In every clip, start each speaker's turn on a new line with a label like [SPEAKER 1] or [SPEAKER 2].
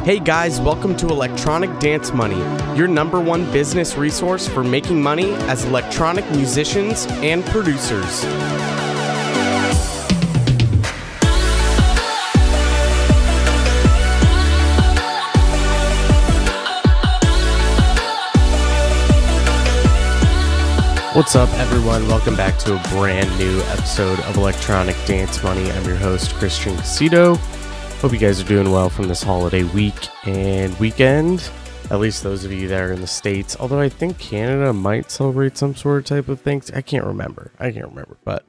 [SPEAKER 1] Hey guys, welcome to Electronic Dance Money, your #1 business resource for making money as electronic musicians and producers. What's up, everyone? Welcome back to a brand new episode of Electronic Dance Money. I'm your host, Christian Casito. Hope you guys are doing well from this holiday week and weekend. At least those of you that are in the States. Although I think Canada might celebrate some sort of type of things. I can't remember. But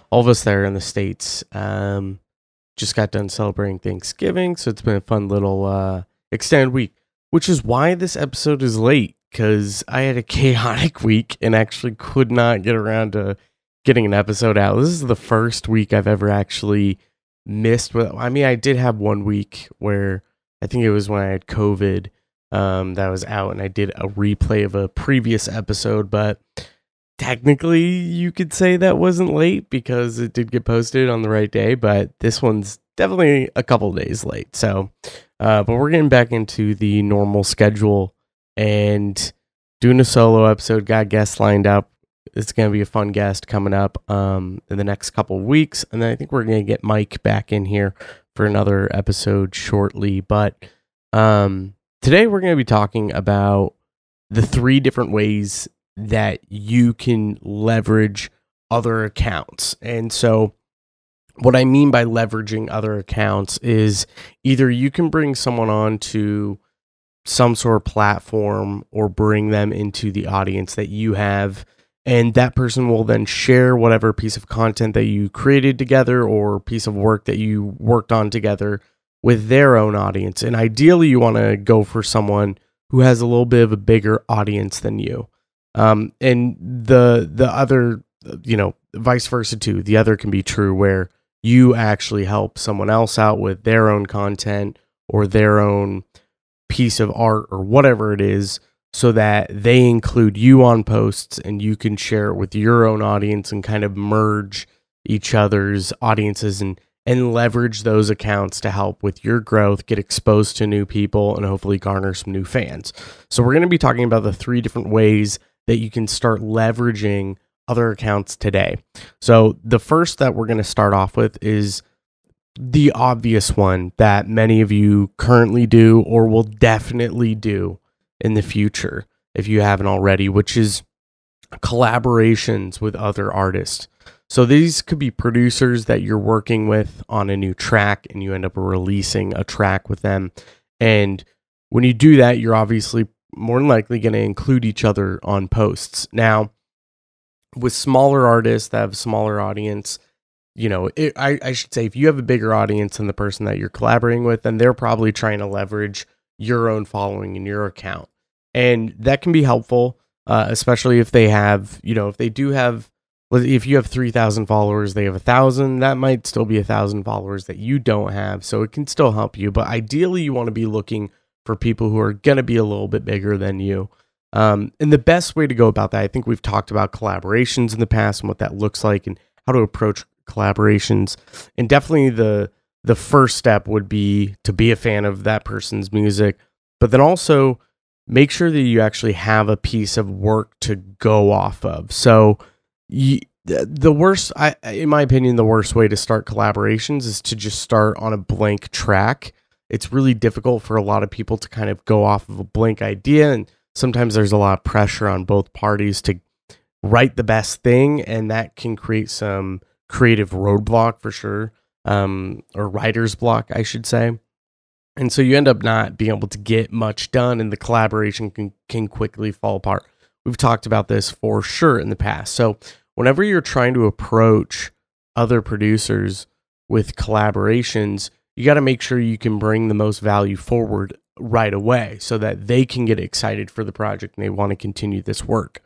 [SPEAKER 1] all of us that are in the States just got done celebrating Thanksgiving. So it's been a fun little extended week. Which is why this episode is late. Because I had a chaotic week and actually could not get around to getting an episode out. This is the first week I've ever actually missed. I mean, I did have 1 week where I think it was when I had COVID that was out, and I did a replay of a previous episode, but technically you could say that wasn't late because it did get posted on the right day, but this one's definitely a couple days late. So, but we're getting back into the normal schedule and doing a solo episode. Got guests lined up. It's going to be a fun guest coming up in the next couple of weeks. And then I think we're going to get Mike back in here for another episode shortly. But today we're going to be talking about the 3 different ways that you can leverage other accounts. And so what I mean by leveraging other accounts is either you can bring someone on to some sort of platform or bring them into the audience that you have, and that person will then share whatever piece of content that you created together or piece of work that you worked on together with their own audience. And ideally you want to go for someone who has a little bit of a bigger audience than you. And the other, vice versa too. The other can be true where you actually help someone else out with their own content or their own piece of art or whatever it is, so that they include you on posts and you can share it with your own audience and kind of merge each other's audiences and leverage those accounts to help with your growth, get exposed to new people, and hopefully garner some new fans. So we're going to be talking about the 3 different ways that you can start leveraging other accounts today. So the first that we're going to start off with is the obvious one that many of you currently do or will definitely do in the future if you haven't already, which is collaborations with other artists. So these could be producers that you're working with on a new track and you end up releasing a track with them. And when you do that, you're obviously more than likely going to include each other on posts. Now, with smaller artists that have a smaller audience, I should say if you have a bigger audience than the person that you're collaborating with, then they're probably trying to leverage your own following in your account. And that can be helpful, especially if they have, if you have 3,000 followers, they have 1,000, that might still be 1,000 followers that you don't have. So it can still help you. But ideally, you want to be looking for people who are going to be a little bit bigger than you. And the best way to go about that, I think we've talked about collaborations in the past and what that looks like and how to approach collaborations. And definitely the first step would be to be a fan of that person's music, but then also make sure that you actually have a piece of work to go off of. So the worst, in my opinion, the worst way to start collaborations is to just start on a blank track. It's really difficult for a lot of people to kind of go off of a blank idea, and sometimes there's a lot of pressure on both parties to write the best thing, and that can create some creative roadblock for sure, or writer's block, I should say. And so you end up not being able to get much done, and the collaboration can quickly fall apart. We've talked about this for sure in the past. So whenever you're trying to approach other producers with collaborations, you got to make sure you can bring the most value forward right away so that they can get excited for the project and they want to continue this work.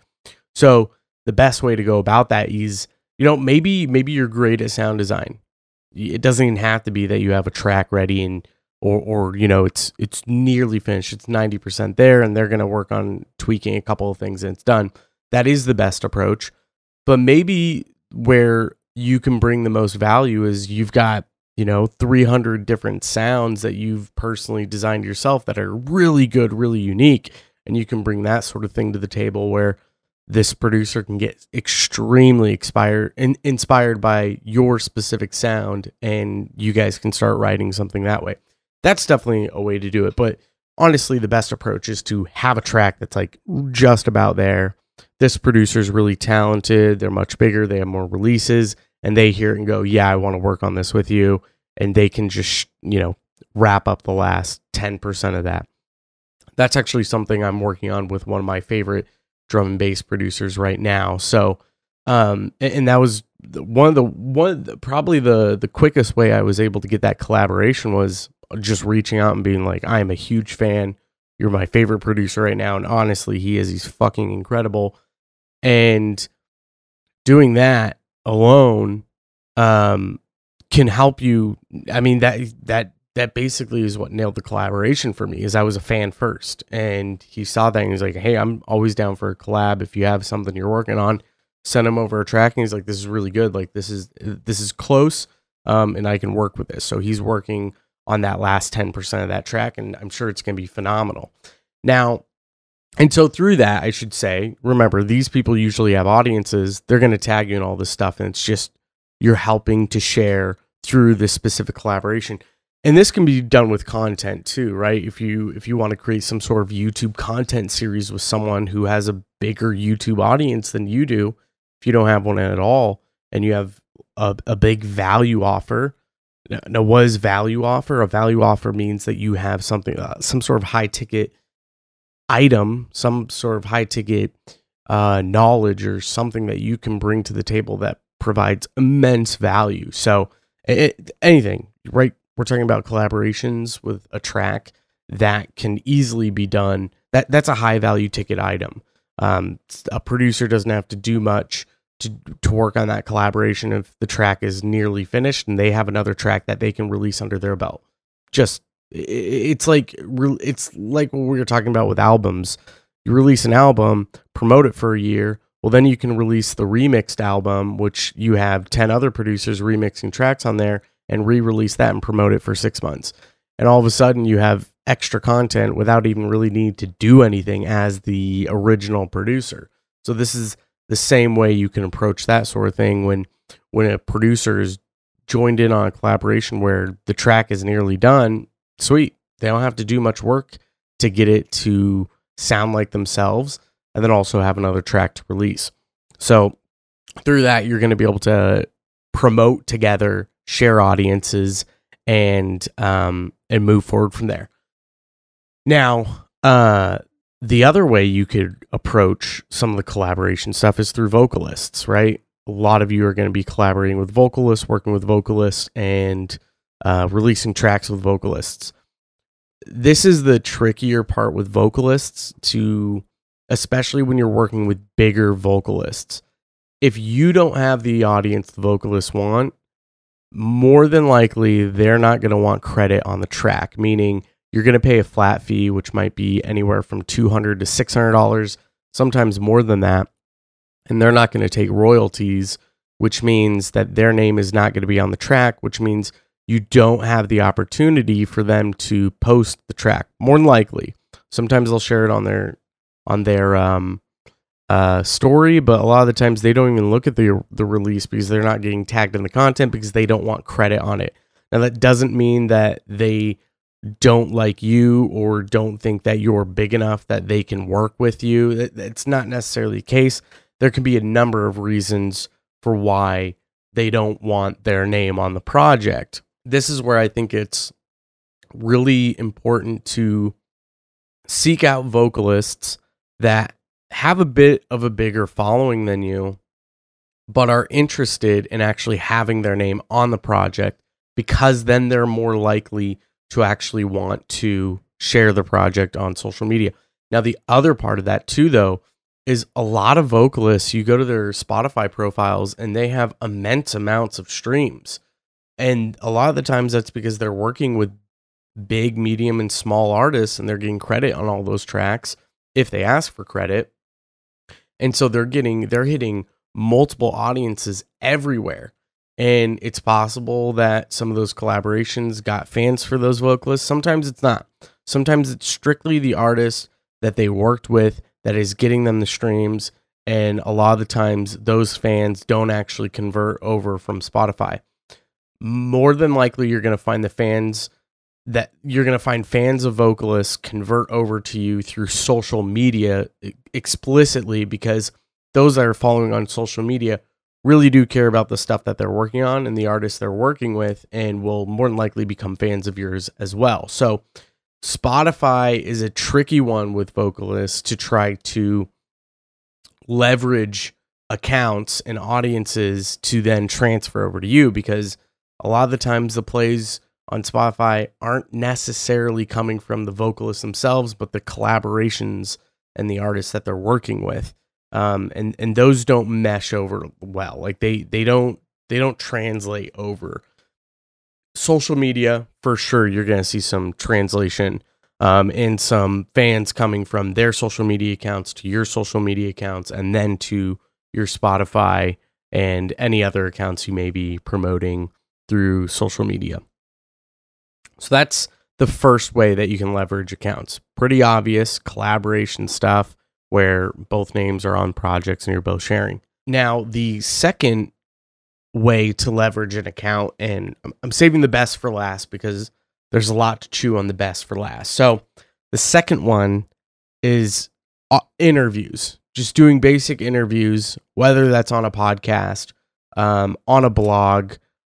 [SPEAKER 1] So the best way to go about that is, maybe you're great at sound design. It doesn't even have to be that you have a track ready and or it's nearly finished. It's 90% there and they're going to work on tweaking a couple of things and it's done. That is the best approach. But maybe where you can bring the most value is you've got 300 different sounds that you've personally designed yourself that are really good, really unique. And you can bring that sort of thing to the table where this producer can get extremely inspired by your specific sound, and you guys can start writing something that way. That's definitely a way to do it. But honestly, the best approach is to have a track that's like just about there. This producer is really talented. They're much bigger. They have more releases, and they hear it and go, yeah, I want to work on this with you. And they can just, wrap up the last 10% of that. That's actually something I'm working on with one of my favorite drum and bass producers right now. So, and that was probably the quickest way I was able to get that collaboration was just reaching out and being like, I am a huge fan. You're my favorite producer right now. And honestly, he's fucking incredible. And doing that alone, can help you. I mean, that basically is what nailed the collaboration for me, is I was a fan first, and he saw that and he's like, hey, I'm always down for a collab. If you have something you're working on, send him over a track. And he's like, this is really good. Like, this is close. And I can work with this. So he's working on that last 10% of that track, and I'm sure it's going to be phenomenal. Now, and so through that, I should say, remember, these people usually have audiences. They're going to tag you in all this stuff, and it's just you're helping to share through this specific collaboration. And this can be done with content too, right? If you want to create some sort of YouTube content series with someone who has a bigger YouTube audience than you do, if you don't have one at all, and you have a big value offer. Now, what is value offer? A value offer means that you have something, some sort of high ticket item, some sort of high ticket knowledge or something that you can bring to the table that provides immense value. So anything, right? We're talking about collaborations with a track that can easily be done. That's a high value ticket item. A producer doesn't have to do much to work on that collaboration if the track is nearly finished and they have another track that they can release under their belt. It's like what we were talking about with albums. You release an album, promote it for a year. Well, then you can release the remixed album, which you have 10 other producers remixing tracks on there, and re-release that and promote it for 6 months. And all of a sudden you have extra content without even really need to do anything as the original producer. So this is the same way you can approach that sort of thing when a producer is joined in on a collaboration where the track is nearly done. Sweet. They don't have to do much work to get it to sound like themselves, and then also have another track to release. So through that, you're going to be able to promote together, share audiences, and move forward from there. Now, the other way you could approach some of the collaboration stuff is through vocalists, right? A lot of you are going to be collaborating with vocalists, working with vocalists, and releasing tracks with vocalists. This is the trickier part with vocalists, especially when you're working with bigger vocalists. If you don't have the audience the vocalists want, more than likely, they're not going to want credit on the track, meaning you're going to pay a flat fee, which might be anywhere from $200 to $600, sometimes more than that. And they're not going to take royalties, which means that their name is not going to be on the track, which means you don't have the opportunity for them to post the track. More than likely, sometimes they'll share it on their story, but a lot of the times they don't even look at the release because they're not getting tagged in the content because they don't want credit on it. Now, that doesn't mean that they don't like you or don't think that you're big enough that they can work with you. That's not necessarily the case. There can be a number of reasons for why they don't want their name on the project. This is where I think it's really important to seek out vocalists that have a bit of a bigger following than you, but are interested in actually having their name on the project, because then they're more likely to actually want to share the project on social media. Now, the other part of that too, though, is a lot of vocalists, you go to their Spotify profiles and they have immense amounts of streams. And a lot of the times that's because they're working with big, medium, and small artists, and they're getting credit on all those tracks if they ask for credit. And so they're hitting multiple audiences everywhere. And it's possible that some of those collaborations got fans for those vocalists. Sometimes it's not. Sometimes it's strictly the artist that they worked with that is getting them the streams. And a lot of the times those fans don't actually convert over from Spotify. More than likely, you're going to find fans of vocalists convert over to you through social media explicitly, because those that are following on social media really do care about the stuff that they're working on and the artists they're working with, and will more than likely become fans of yours as well. So Spotify is a tricky one with vocalists to try to leverage accounts and audiences to then transfer over to you, because a lot of the times the plays on Spotify aren't necessarily coming from the vocalists themselves, but the collaborations and the artists that they're working with. And those don't mesh over well. Like they don't translate over. Social media, for sure, you're going to see some translation, and some fans coming from their social media accounts to your social media accounts, and then to your Spotify and any other accounts you may be promoting through social media. So that's the first way that you can leverage accounts. Pretty obvious collaboration stuff where both names are on projects and you're both sharing. Now, the second way to leverage an account, and I'm saving the best for last because there's a lot to chew on the best for last. So the second one is interviews, just doing basic interviews, whether that's on a podcast, on a blog,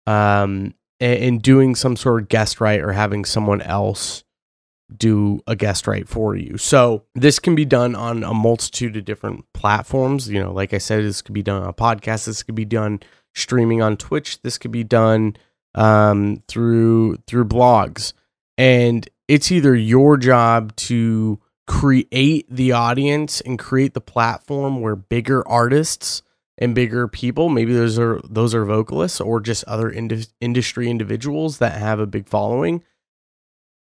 [SPEAKER 1] and doing some sort of guest write or having someone else do a guest write for you. So this can be done on a multitude of different platforms. You know, like I said, this could be done on a podcast. This could be done streaming on Twitch. This could be done through blogs. And it's either your job to create the audience and create the platform where bigger artists and bigger people, maybe those are vocalists or just other industry individuals that have a big following.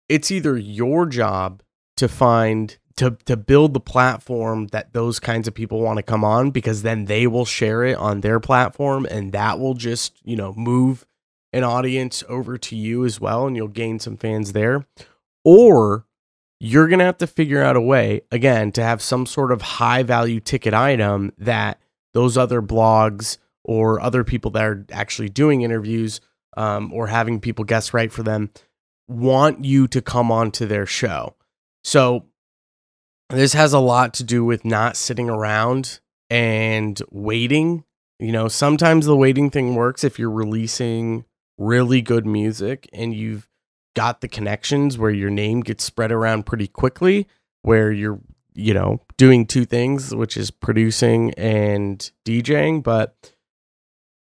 [SPEAKER 1] It's either your job to build the platform that those kinds of people want to come on, because then they will share it on their platform, and that will just, move an audience over to you as well, and you'll gain some fans there. Or you're going to have to figure out a way, again, to have some sort of high value ticket item that those other blogs or other people that are actually doing interviews, or having people guest write for them, want you to come onto their show. So this has a lot to do with not sitting around and waiting. Sometimes the waiting thing works if you're releasing really good music and you've got the connections where your name gets spread around pretty quickly, where you're, doing two things, which is producing and DJing. But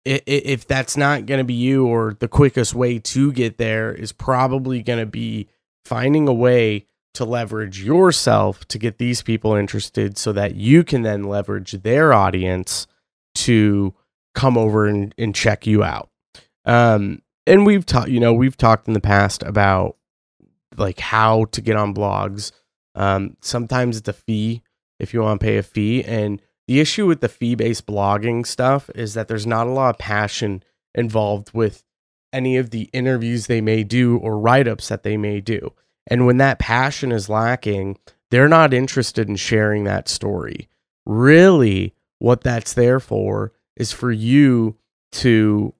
[SPEAKER 1] if that's not going to be you, or the quickest way to get there is probably going to be finding a way to leverage yourself to get these people interested, so that you can then leverage their audience to come over and check you out. And we've talked in the past about like how to get on blogs. Sometimes it's a fee if you want to pay a fee. And the issue with the fee-based blogging stuff is that there's not a lot of passion involved with any of the interviews they may do or write-ups that they may do. And when that passion is lacking, they're not interested in sharing that story. Really, what that's there for is for you to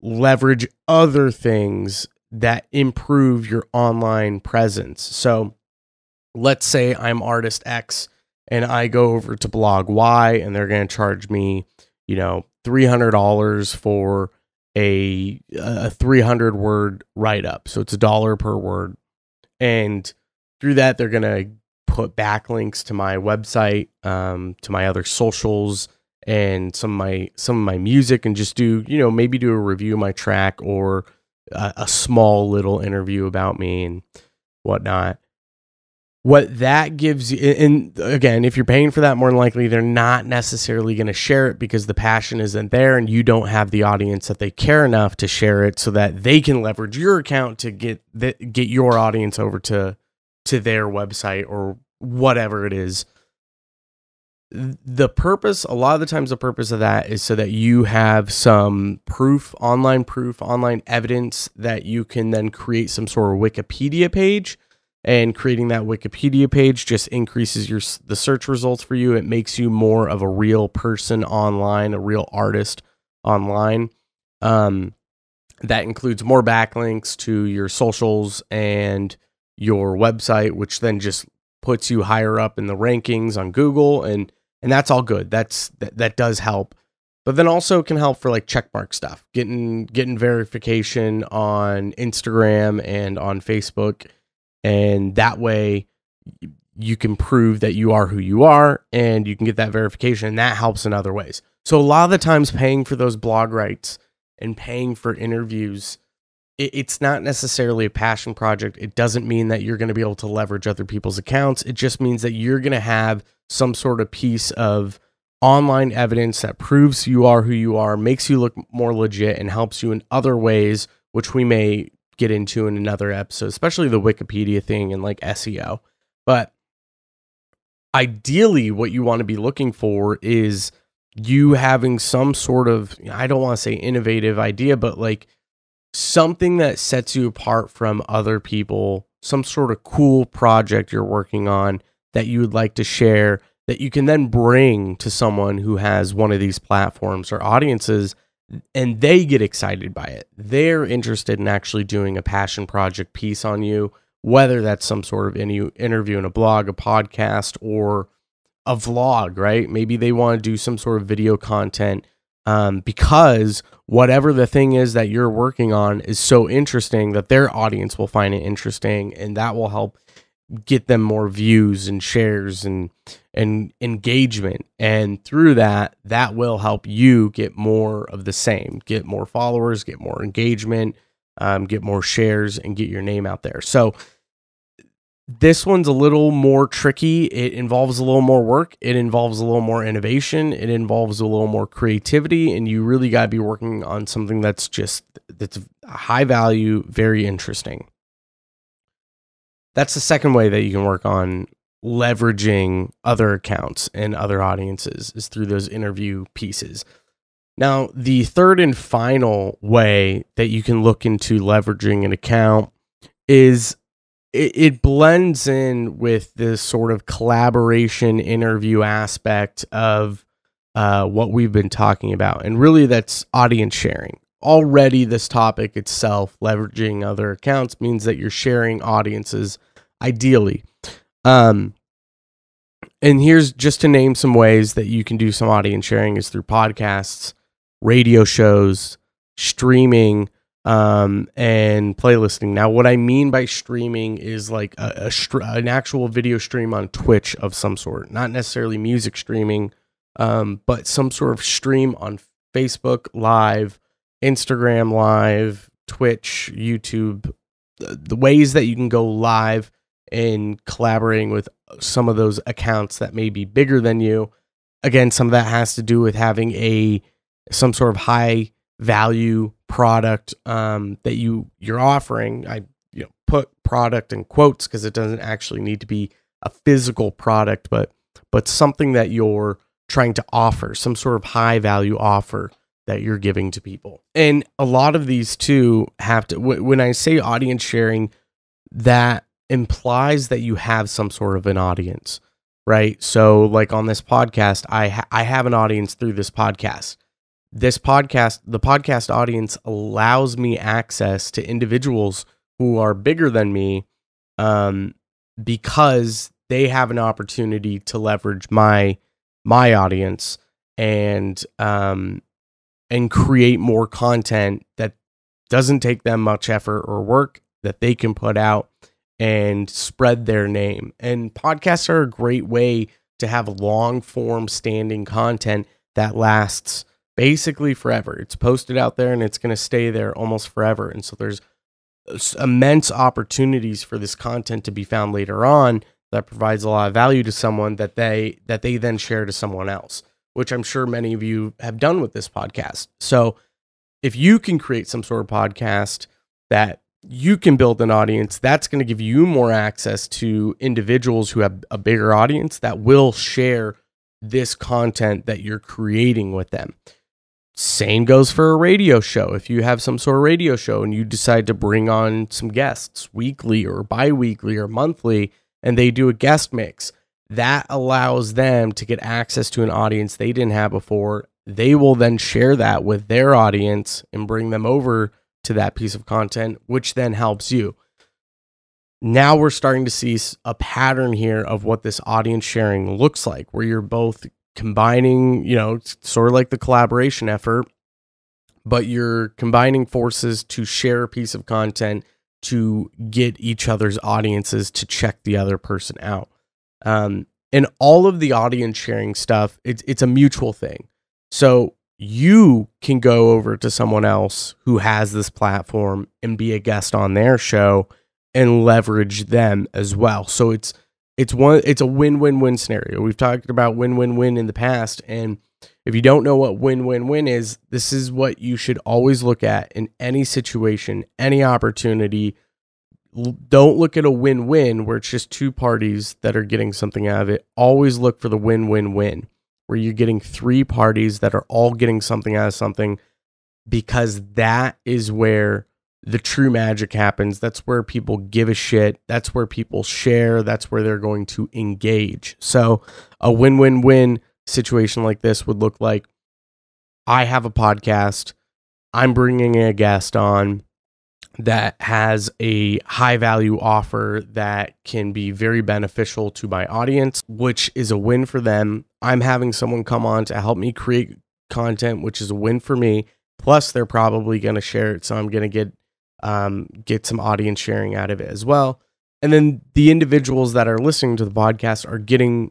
[SPEAKER 1] leverage other things that improve your online presence. So let's say I'm artist X and I go over to blog Y, and they're going to charge me, $300 for a 300 word write-up. So it's $1 per word. And through that, they're going to put backlinks to my website, to my other socials, and some of my music, and just do, maybe do a review of my track, or a small little interview about me and whatnot. What that gives you, and again, if you're paying for that, more than likely they're not necessarily going to share it because the passion isn't there, and you don't have the audience that they care enough to share it, so that they can leverage your account to get your audience over to their website or whatever it is. The purpose, a lot of the times the purpose of that is so that you have some proof, online evidence that you can then create some sort of Wikipedia page. And creating that Wikipedia page just increases the search results for you. It makes you more of a real person online, a real artist online. That includes more backlinks to your socials and your website, which then just puts you higher up in the rankings on Google, and that's all good. That does help. But then also can help for like checkmark stuff, getting verification on Instagram and on Facebook, and that way you can prove that you are who you are, and you can get that verification, and that helps in other ways. So a lot of the times paying for those blog rights and paying for interviews, it's not necessarily a passion project. It doesn't mean that you're going to be able to leverage other people's accounts. It just means that you're going to have some sort of piece of online evidence that proves you are who you are, makes you look more legit, and helps you in other ways, which we may get into in another episode, especially the Wikipedia thing and like SEO. But ideally, what you want to be looking for is you having some sort of, I don't want to say innovative idea, but like something that sets you apart from other people, some sort of cool project you're working on that you would like to share, that you can then bring to someone who has one of these platforms or audiences, and they get excited by it. They're interested in actually doing a passion project piece on you, whether that's some sort of interview in a blog, a podcast, or a vlog, right? Maybe they want to do some sort of video content because whatever the thing is that you're working on is so interesting that their audience will find it interesting, and that will help get them more views and shares and engagement. And through that will help you get more of the same, get more followers, get more engagement, get more shares, and get your name out there. So this one's a little more tricky. It involves a little more work. It involves a little more innovation. It involves a little more creativity, and you really got to be working on something that's high value, very interesting. That's the second way that you can work on leveraging other accounts and other audiences, is through those interview pieces. Now, the third and final way that you can look into leveraging an account is it blends in with this sort of collaboration interview aspect of what we've been talking about. And really, that's audience sharing. Already, this topic itself, leveraging other accounts, means that you're sharing audiences, ideally. And here's just to name some ways that you can do some audience sharing is through podcasts, radio shows, streaming, and playlisting. Now, what I mean by streaming is like an actual video stream on Twitch of some sort, not necessarily music streaming, but some sort of stream on Facebook Live, Instagram Live, Twitch, YouTube, the ways that you can go live and collaborating with some of those accounts that may be bigger than you. Again, some of that has to do with having some sort of high value product that you're offering. I put product in quotes because it doesn't actually need to be a physical product, but something that you're trying to offer, some sort of high value offer that you're giving to people. And a lot of these too have to, when I say audience sharing, that implies that you have some sort of an audience, right? So like on this podcast, I have an audience through this podcast. The podcast audience allows me access to individuals who are bigger than me, because they have an opportunity to leverage my audience and create more content that doesn't take them much effort or work, that they can put out and spread their name. And podcasts are a great way to have long form standing content that lasts basically forever. It's posted out there and it's going to stay there almost forever. And so there's immense opportunities for this content to be found later on that provides a lot of value to someone that they then share to someone else, which I'm sure many of you have done with this podcast. So if you can create some sort of podcast that you can build an audience, that's going to give you more access to individuals who have a bigger audience that will share this content that you're creating with them. Same goes for a radio show. If you have some sort of radio show and you decide to bring on some guests weekly or bi-weekly or monthly, and they do a guest mix, that allows them to get access to an audience they didn't have before. They will then share that with their audience and bring them over to that piece of content, which then helps you. Now we're starting to see a pattern here of what this audience sharing looks like, where you're both combining, sort of like the collaboration effort, but you're combining forces to share a piece of content to get each other's audiences to check the other person out. And all of the audience sharing stuff, it's a mutual thing. So you can go over to someone else who has this platform and be a guest on their show and leverage them as well. So it's a win-win-win scenario. We've talked about win-win-win in the past, and if you don't know what win-win-win is, this is what you should always look at in any situation, any opportunity. Don't look at a win-win where it's just two parties that are getting something out of it. Always look for the win-win-win, where you're getting three parties that are all getting something out of something, because that is where the true magic happens. That's where people give a shit. That's where people share. That's where they're going to engage. So a win-win-win situation like this would look like, I have a podcast, I'm bringing a guest on that has a high value offer that can be very beneficial to my audience, which is a win for them. I'm having someone come on to help me create content, which is a win for me. Plus, they're probably going to share it, so I'm going to get some audience sharing out of it as well. And then the individuals that are listening to the podcast are getting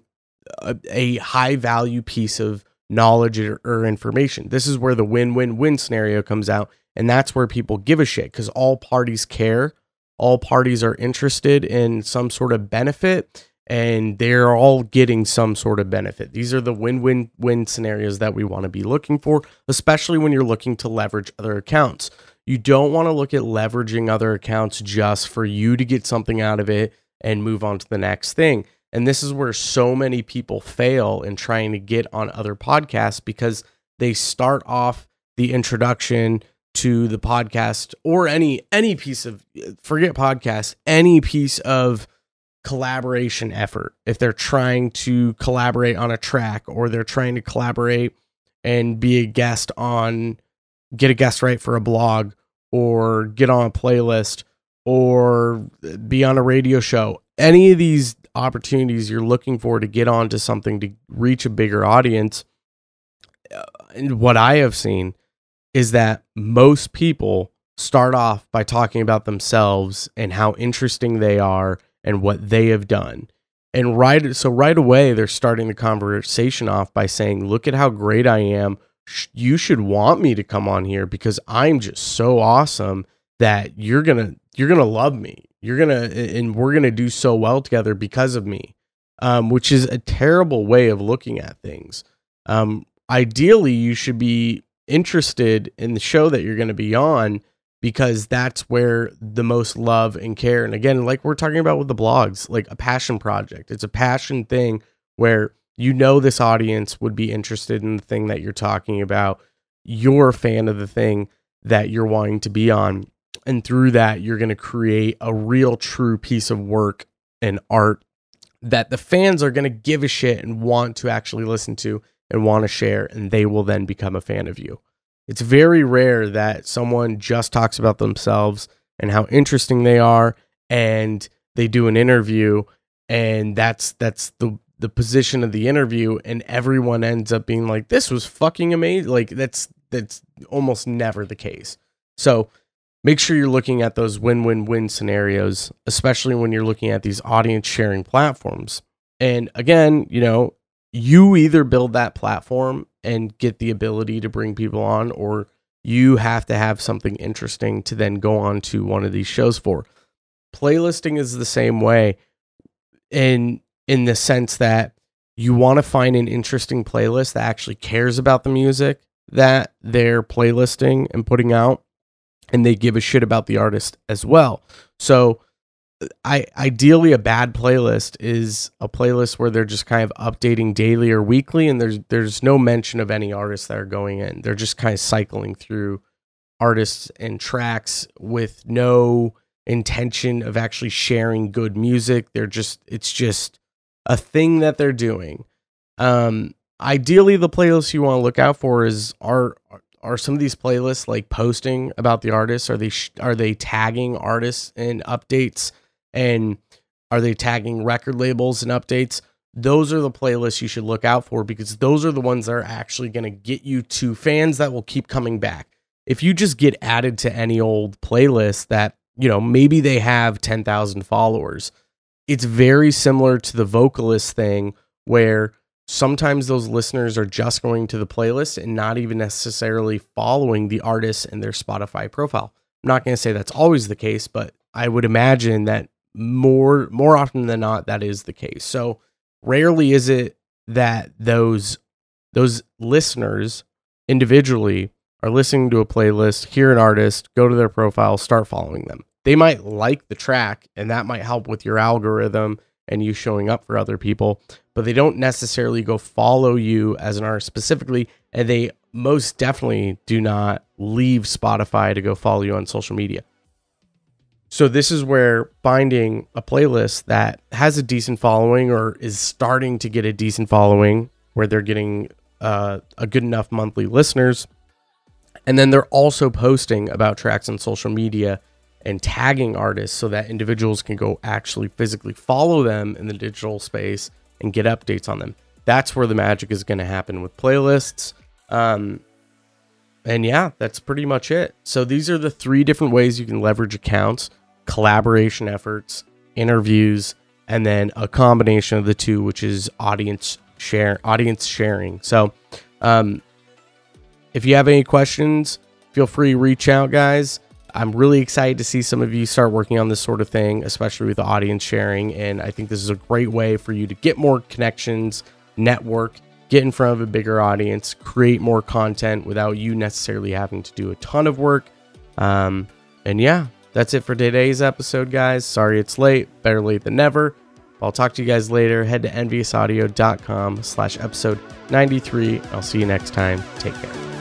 [SPEAKER 1] a high value piece of knowledge or information. This is where the win-win-win scenario comes out. And that's where people give a shit, because all parties care. All parties are interested in some sort of benefit, and they're all getting some sort of benefit. These are the win-win-win scenarios that we want to be looking for, especially when you're looking to leverage other accounts. You don't want to look at leveraging other accounts just for you to get something out of it and move on to the next thing. And this is where so many people fail in trying to get on other podcasts, because they start off the introduction to the podcast or any piece of, forget podcasts, any piece of collaboration effort. If they're trying to collaborate on a track, or they're trying to collaborate and be a guest on, get a guest right for a blog, or get on a playlist, or be on a radio show, any of these opportunities you're looking for to get onto something to reach a bigger audience. And what I have seen is that most people start off by talking about themselves and how interesting they are and what they have done. And right away, they're starting the conversation off by saying, look at how great I am. You should want me to come on here because I'm just so awesome that you're going to love me. And we're going to do so well together because of me. Which is a terrible way of looking at things. Ideally, you should be interested in the show that you're going to be on, because that's where the most love and care. And again, like we're talking about with the blogs, like a passion project. It's a passion thing where this audience would be interested in the thing that you're talking about. You're a fan of the thing that you're wanting to be on. And through that, you're going to create a real true piece of work and art that the fans are going to give a shit and want to actually listen to and want to share, and they will then become a fan of you. It's very rare that someone just talks about themselves and how interesting they are, and they do an interview, and that's the position of the interview, and everyone ends up being like, this was fucking amazing. Like that's almost never the case. So make sure you're looking at those win-win-win scenarios, especially when you're looking at these audience sharing platforms. And again, you either build that platform and get the ability to bring people on, or you have to have something interesting to then go on to one of these shows for. Playlisting is the same way in the sense that you want to find an interesting playlist that actually cares about the music that they're playlisting and putting out, and they give a shit about the artist as well. So Ideally, a bad playlist is a playlist where they're just kind of updating daily or weekly, and there's no mention of any artists that are going in. They're just kind of cycling through artists and tracks with no intention of actually sharing good music. It's just a thing that they're doing. Ideally, the playlists you want to look out for are some of these playlists like posting about the artists? Are they tagging artists in updates? And are they tagging record labels and updates? Those are the playlists you should look out for, because those are the ones that are actually going to get you to fans that will keep coming back. If you just get added to any old playlist that, maybe they have 10,000 followers, it's very similar to the vocalist thing, where sometimes those listeners are just going to the playlist and not even necessarily following the artist and their Spotify profile. I'm not going to say that's always the case, but I would imagine that more often than not, that is the case. So rarely is it that those listeners individually are listening to a playlist, hear an artist, go to their profile, start following them. They might like the track, and that might help with your algorithm and you showing up for other people, but they don't necessarily go follow you as an artist specifically, and they most definitely do not leave Spotify to go follow you on social media. So this is where finding a playlist that has a decent following, or is starting to get a decent following, where they're getting a good enough monthly listeners, and then they're also posting about tracks on social media and tagging artists so that individuals can go actually physically follow them in the digital space and get updates on them. That's where the magic is going to happen with playlists. And yeah, that's pretty much it. So these are the 3 different ways you can leverage accounts: collaboration efforts, interviews, and then a combination of the 2, which is audience sharing. So if you have any questions, feel free to reach out, guys. I'm really excited to see some of you start working on this sort of thing, especially with the audience sharing. And I think this is a great way for you to get more connections, network, get in front of a bigger audience, create more content without you necessarily having to do a ton of work. And yeah, that's it for today's episode, guys. Sorry it's late. Better late than never. I'll talk to you guys later. Head to enviousaudio.com/episode 93. I'll see you next time. Take care.